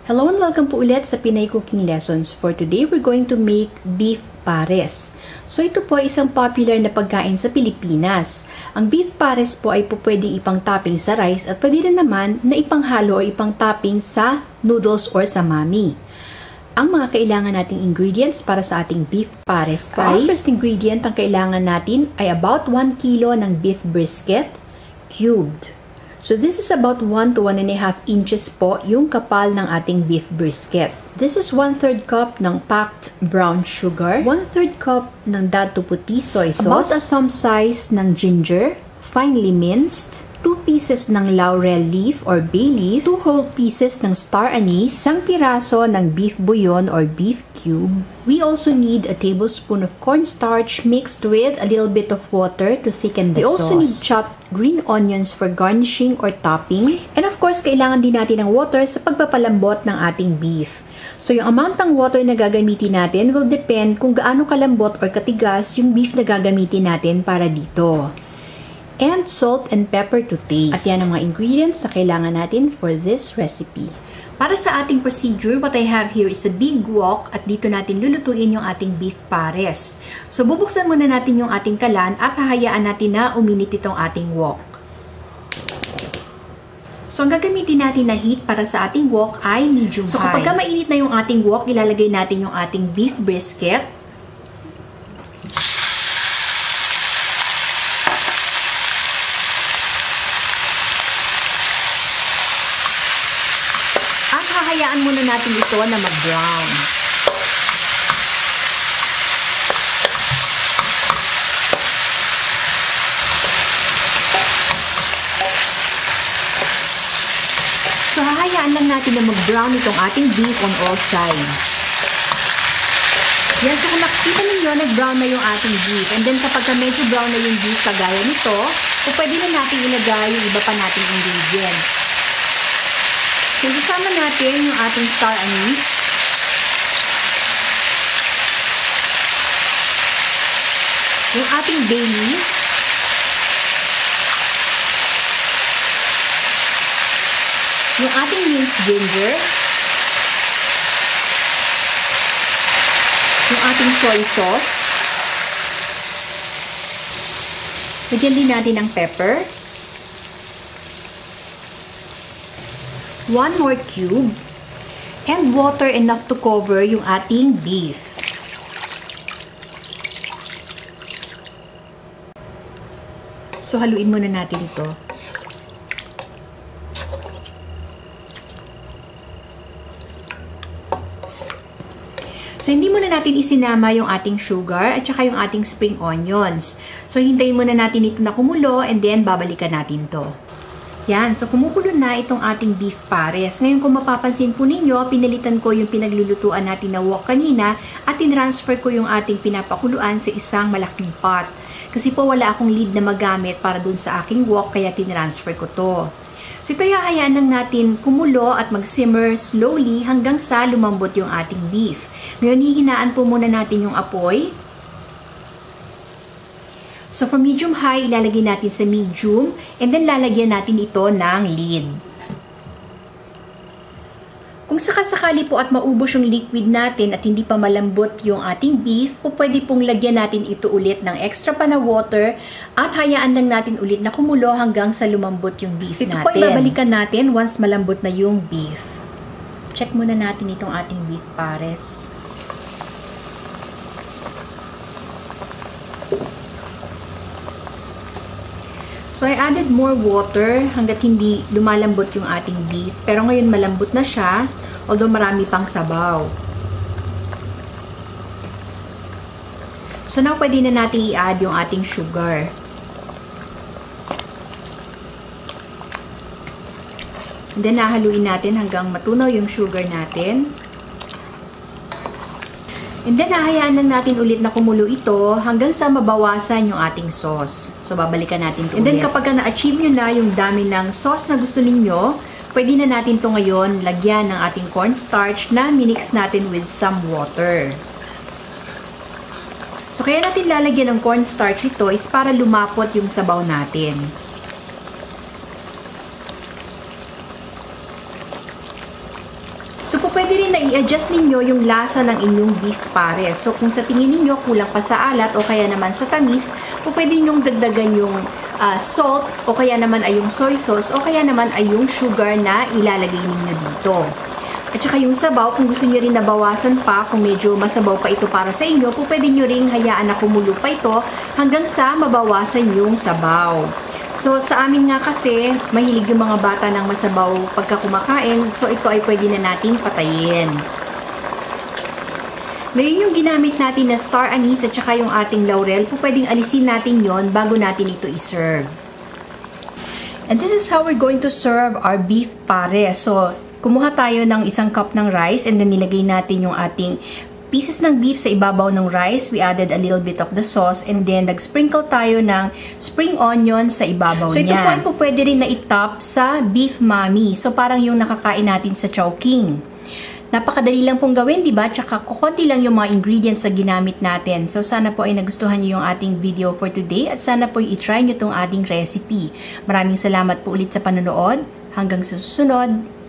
Hello and welcome po ulit sa Pinay Cooking Lessons. For today, we're going to make beef pares. So ito po ay isang popular na pagkain sa Pilipinas. Ang beef pares po ay pwedeng ipang topping sa rice at pwede rin naman na ipanghalo o ipang topping sa noodles or sa mami. Ang mga kailangan nating ingredients para sa ating beef pares ay, first ingredient ang kailangan natin ay about 1 kilo ng beef brisket, cubed. So this is about 1 to 1.5 inches po yung kapal ng ating beef brisket. This is 1/3 cup ng packed brown sugar, 1/3 cup ng dato puti soy sauce, about a thumb size ng ginger, finely minced, 2 pieces ng laurel leaf or bay leaf, 2 whole pieces ng star anise, 1 piraso ng beef bouillon or beef cube. We also need a tablespoon of cornstarch mixed with a little bit of water to thicken the sauce. We also need chopped green onions for garnishing or topping. And of course, kailangan din natin ng water sa pagpapalambot ng ating beef. So yung amount ng water na gagamitin natin will depend kung gaano kalambot or katigas yung beef na gagamitin natin para dito. And salt and pepper to taste. At yan ang mga ingredients na kailangan natin for this recipe. Para sa ating procedure, what I have here is a big wok at dito natin lulutuin yung ating beef pares. So bubuksan muna natin yung ating kalan at hahayaan natin na uminit itong ating wok. So ang gagamitin natin na heat para sa ating wok ay medium high. So kapag mainit na yung ating wok, ilalagay natin yung ating beef brisket. Hahayaan muna natin ito na mag-brown. So, hahayaan lang natin na mag-brown itong ating beef on all sides. Yan, so kung nakikita ninyo, nag-brown na yung ating beef. And then, kapag medyo brown na yung beef, kagaya nito, pwede na natin ilagay yung iba pa nating ingredients. So, isama natin yung ating star anise. Yung ating bay leaf. Yung ating minced ginger. Yung ating soy sauce. Lagyan din natin ng pepper. 1 more cube, and water enough to cover yung ating beef. So, haluin muna natin ito. So, hindi muna natin isinama yung ating sugar at saka yung ating spring onions. So, hintayin muna natin ito na kumulo and then babalikan natin to. Yan, so kumukulo na itong ating beef pares. Ngayon kung mapapansin po ninyo, pinalitan ko yung pinaglulutuan natin na wok kanina at tinransfer ko yung ating pinapakuluan sa isang malaking pot. Kasi po wala akong lid na magamit para dun sa aking wok, kaya tinransfer ko to. So ito hayaan lang natin kumulo at mag-simmer slowly hanggang sa lumambot yung ating beef. Ngayon hihinaan po muna natin yung apoy. So, from medium-high, ilalagay natin sa medium, and then lalagyan natin ito ng lid. Kung sakasakali po at maubos yung liquid natin at hindi pa malambot yung ating beef, pwede pong lagyan natin ito ulit ng extra pa na water at hayaan lang natin ulit na kumulo hanggang sa lumambot yung beef natin. Ito po ibabalikan natin once malambot na yung beef. Check muna natin itong ating beef pares. So, I added more water hanggat hindi lumalambot yung ating beef. Pero ngayon malambot na siya, although marami pang sabaw. So, now pwede na natin i-add yung ating sugar. And then, nahaluin natin hanggang matunaw yung sugar natin. And then, hahayaan lang natin ulit na kumulo ito hanggang sa mabawasan yung ating sauce. So, babalikan natin ito ulit. And then, kapag na-achieve nyo na yung dami ng sauce na gusto ninyo, pwede na natin ito ngayon lagyan ng ating cornstarch na minix natin with some water. So, kaya natin lalagyan ng cornstarch ito is para lumapot yung sabaw natin. pwede rin na i-adjust ninyo yung lasa ng inyong beef pares. So, kung sa tingin ninyo kulang pa sa alat o kaya naman sa tamis, pwede ninyong dagdagan yung salt o kaya naman ay yung soy sauce o kaya naman ay yung sugar na ilalagay ninyo dito. At saka yung sabaw, kung gusto niyo rin nabawasan pa, kung medyo masabaw pa ito para sa inyo, pwede nyo rin hayaan na kumulo pa ito hanggang sa mabawasan yung sabaw. So, sa amin nga kasi, mahilig yung mga bata ng masabaw pagka kumakain. So, ito ay pwede na nating patayin. Ngayon yung ginamit natin na star anise at saka yung ating laurel, pwedeng alisin natin yon bago natin ito iserve. And this is how we're going to serve our beef pares. So, kumuha tayo ng 1 cup ng rice and then nilagay natin yung ating pieces ng beef sa ibabaw ng rice. We added a little bit of the sauce and then nag-sprinkle tayo ng spring onion sa ibabaw niya. So ito po pwede rin na i-top sa beef mami. So parang yung nakakain natin sa Chowking. Napakadali lang pong gawin, di ba? Tsaka kukunti lang yung mga ingredients na ginamit natin. So sana po ay nagustuhan niyo yung ating video for today at sana po i-try niyo tong ating recipe. Maraming salamat po ulit sa panonood. Hanggang sa susunod.